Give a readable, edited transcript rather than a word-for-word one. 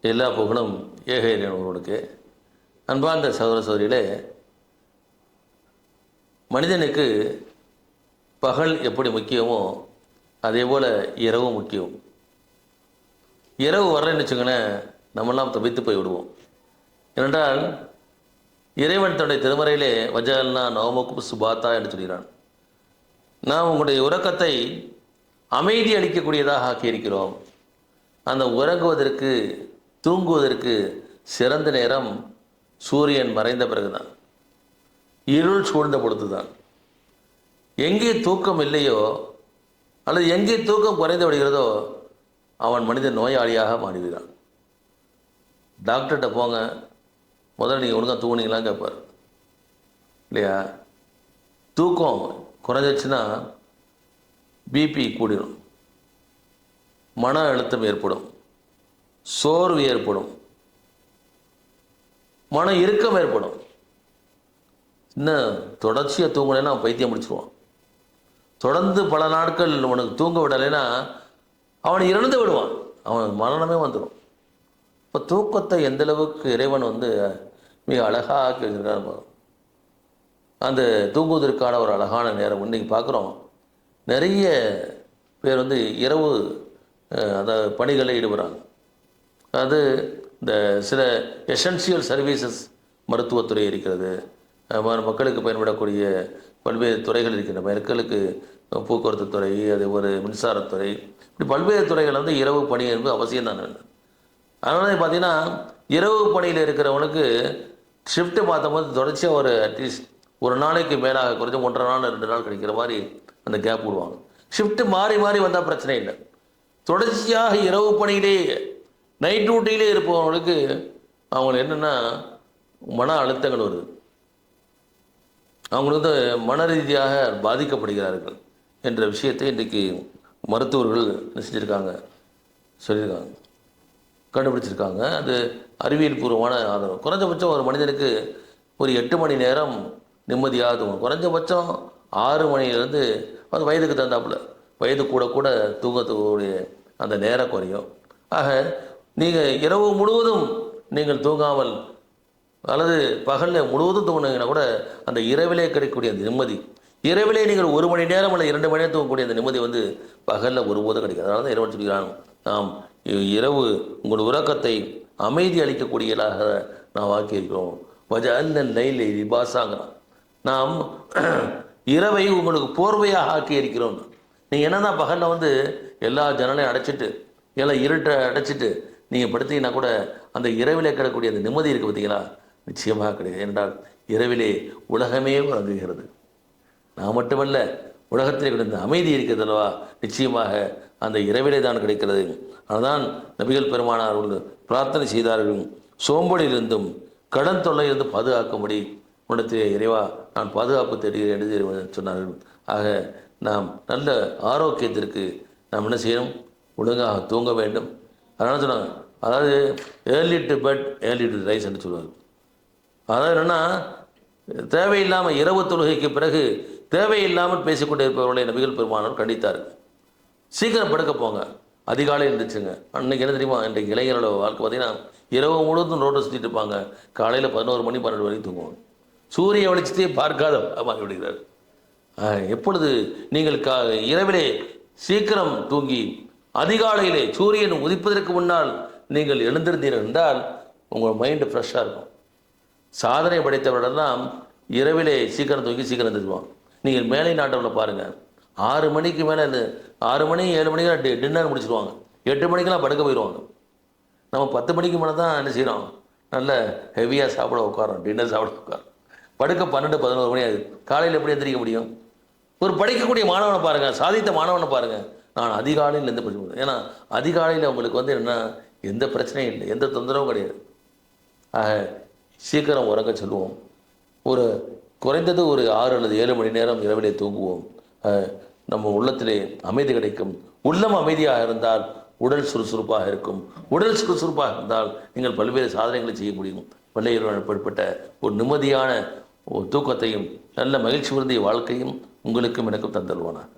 எல்லா புகழும் ஏக இறைவனுக்கு. அன்பார்ந்த சகோதர சகோதரிகளே, மனிதனுக்கு பகல் எப்படி முக்கியமோ அதே போல் இரவு முக்கியம். இரவு வரலன்னு வச்சுக்கோங்களேன், நம்மெல்லாம் தவித்து போய் விடுவோம். ஏனென்றால் இறைவன் தன்னுடைய திருமறையிலே வஜால்னா நவமுக்கும் சுபாத்தா என்று சொல்கிறான். நாம் உங்களுடைய உறக்கத்தை அமைதி அளிக்கக்கூடியதாக ஆக்கியிருக்கிறோம். அந்த உறங்குவதற்கு தூங்குவதற்கு சிறந்த நேரம் சூரியன் மறைந்த பிறகுதான், இருள் சூழ்ந்த பொழுதுதான். எங்கே தூக்கம் இல்லையோ அல்லது எங்கே தூக்கம் குறைந்து விடுகிறதோ அவன் மனிதன் நோயாளியாக மாறிவிடுகிறான். டாக்டர்கிட்ட போங்க, முதல்ல நீங்கள் ஒழுங்காக தூங்குனீங்களான்னு கேட்பார் இல்லையா? தூக்கம் குறைஞ்சிச்சுன்னா பிபி கூடிடும், மன அழுத்தம் ஏற்படும், சோர்வு ஏற்படும், மன இறுக்கம் ஏற்படும். இன்னும் தொடர்ச்சியாக தூங்கலைன்னா பைத்தியம் முடிச்சிருவான். தொடர்ந்து பல நாட்கள் அவனுக்கு தூங்க விடலைன்னா அவனை இறந்து விடுவான், அவன் மரணமே வந்துடும். இப்போ தூக்கத்தை எந்தளவுக்கு இறைவன் மிக அழகாக ஆக்கி வச்சிருக்காரு. அந்த தூங்குவதற்கான ஒரு அழகான நேரம் இன்றைக்கி பார்க்குறோம். நிறைய பேர் இரவு அந்த பணிகளில் ஈடுபடுறாங்க. அது இந்த சில எசென்சியல் சர்வீசஸ், மருத்துவத்துறை இருக்கிறது, மக்களுக்கு பயன்படக்கூடிய பல்வேறு துறைகள் இருக்கின்றன. மக்களுக்கு போக்குவரத்து துறை, அது ஒரு மின்சாரத்துறை, இப்படி பல்வேறு துறைகள் இரவு பணி என்பது அவசியம் தான். அதனால பார்த்தீங்கன்னா இரவு பணியில் இருக்கிறவனுக்கு ஷிஃப்ட்டு பார்த்தபோது தொடர்ச்சியாக அட்லீஸ்ட் ஒரு நாளைக்கு மேலாக குறைஞ்ச 1.5 நாள் 2 நாள் கிடைக்கிற மாதிரி அந்த கேப் விடுவாங்க. ஷிஃப்ட்டு மாறி மாறி வந்தால் பிரச்சனை இல்லை. தொடர்ச்சியாக இரவு பணியிலே நைட் டியூட்டியிலே இருப்பவங்களுக்கு அவங்களுக்கு என்னென்னா மன அழுத்தங்கள் வருது. அவங்களுக்கு மன ரீதியாக பாதிக்கப்படுகிறார்கள் என்ற விஷயத்தை இன்றைக்கு மருத்துவர்கள் செஞ்சுருக்காங்க, சொல்லியிருக்காங்க, கண்டுபிடிச்சிருக்காங்க. அது அறிவியல் பூர்வமான ஆதரவு. குறைஞ்சபட்சம் ஒரு மனிதனுக்கு ஒரு 8 மணி நேரம் நிம்மதியாக தூங்கும். குறைஞ்சபட்சம் 6 மணிலேருந்து அது வயதுக்கு தந்தாப்புல, வயது கூட கூட தூங்கக்கூடிய அந்த நேரம் குறையும். ஆக நீங்கள் இரவு முழுவதும் நீங்கள் தூங்காமல் அல்லது பகலில் முழுவதும் தூங்கினீங்கன்னா கூட அந்த இரவிலே கிடைக்கக்கூடிய அந்த நிம்மதி, இரவிலே நீங்கள் 1 மணி நேரம் அல்ல 2 மணி நேரம் தூங்கக்கூடிய அந்த நிம்மதி பகலில் ஒருபோதும் கிடைக்காது. அதனால தான் இறைவன் சொல்கிறான், நாம் இரவு உங்கள் உறக்கத்தை அமைதி அளிக்கக்கூடியதாக நாம் ஆக்கியிருக்கிறோம். வஜஅல்னல் லைல லிபாஸாங்கிறான். நாம் இரவை உங்களுக்கு போர்வையாக ஆக்கி இருக்கிறோம். நீங்கள் என்னென்னா பகலில் எல்லா ஜன்னலையும் அடைச்சிட்டு எல்லாம் இருட்டை அடைச்சிட்டு நீங்கள் படுத்தீங்கன்னா கூட அந்த இரவிலே கிடக்கூடிய அந்த நிம்மதி இருக்குது பார்த்தீங்களா? நிச்சயமாக கிடையாது. என்றால் இரவிலே உலகமே உறங்குகிறது. நான் மட்டுமல்ல, உலகத்திலே கிடைத்த அமைதி இருக்கிறது அல்லவா, நிச்சயமாக அந்த இரவிலே தான் கிடைக்கிறது. அதுதான் நபிகள் பெருமானார் அவர்கள் பிரார்த்தனை செய்தார்கள், சோம்பலிலிருந்தும் கடன் தொல்லையிலிருந்து பாதுகாக்கும்படி உன்னிடத்திலே இறைவா நான் பாதுகாப்பு தேடுகிறேன் என்று சொன்னார்கள். ஆக நாம் நல்ல ஆரோக்கியத்திற்கு நாம் என்ன செய்யணும்? ஒழுங்காக தூங்க வேண்டும். அதனால் சொன்னாங்க, அதாவது early to bed early to rise என்று சொல்லுவார். அதாவது என்னென்னா, தேவையில்லாமல் இரவு தொழுகைக்கு பிறகு தேவையில்லாமல் பேசிக்கொண்டே இருப்பவர்களை நபிகள் பெருமானார் கண்டித்தார்கள். சீக்கிரம் படுக்க போங்க, அதிகாலை இருந்துச்சுங்க. அன்றைக்கி என்ன தெரியுமா, இன்றைக்கு இளைஞரோட வாழ்க்கை பார்த்தீங்கன்னா இரவு முழுவதும் ரோட்டை சுற்றிட்டு இருப்பாங்க, காலையில் 11 மணி 12 வரைக்கும் தூங்குவாங்க. சூரிய வெளிச்சத்தையே பார்க்காத மாறி விடுகிறார். எப்பொழுது நீங்கள் இரவிலே சீக்கிரம் தூங்கி அதிகாலையிலே சூரியன் உதிப்பதற்கு முன்னால் நீங்கள் எழுந்திருந்தீர்கள் என்றால் உங்கள் மைண்டு ஃப்ரெஷ்ஷாக இருக்கும். சாதனை படைத்தவர்களெல்லாம் இரவிலே சீக்கிரம் தூங்கி சீக்கிரம் எழுந்திருவாங்க. நீங்கள் மேலை நாட்டவில் பாருங்கள், 6 மணிக்கு மேலே 6 மணி 7 மணிக்கெல்லாம் டின்னர் முடிச்சிடுவாங்க, 8 மணிக்கெல்லாம் படுக்க போயிடுவாங்க. நம்ம 10 மணிக்கு மேலே தான் என்ன செய்கிறோம், நல்ல ஹெவியாக சாப்பிட உட்காரோம், டின்னர் சாப்பிட உட்காரோம். படுக்க 12 11 மணி ஆகுது. காலையில் எப்படி எந்திரிக்க முடியும்? ஒரு படிக்கக்கூடிய மாணவனை பாருங்கள், சாதித்த மாணவனை பாருங்கள், நான் அதிகாலையில் இருந்து படிக்க. ஏன்னா அதிகாலையில் அவங்களுக்கு என்ன, எந்த பிரச்சனையும் இல்லை, எந்த தொந்தரவும் கிடையாது. ஆக சீக்கிரம் உறங்க சொல்லுவோம். குறைந்தது ஒரு 6 அல்லது 7 மணி நேரம் இரவிலே தூங்குவோம். நம்ம உள்ளத்திலே அமைதி கிடைக்கும். உள்ளம் அமைதியாக இருந்தால் உடல் சுறுசுறுப்பாக இருக்கும். உடல் சுறுசுறுப்பாக இருந்தால் நீங்கள் பல்வேறு சாதனைகளை செய்ய முடியும். பள்ளியிற்பட்ட ஒரு நிம்மதியான ஒரு தூக்கத்தையும் நல்ல மகிழ்ச்சி பொருந்திய வாழ்க்கையும் உங்களுக்கும் எனக்கும் தந்தல்வானார்.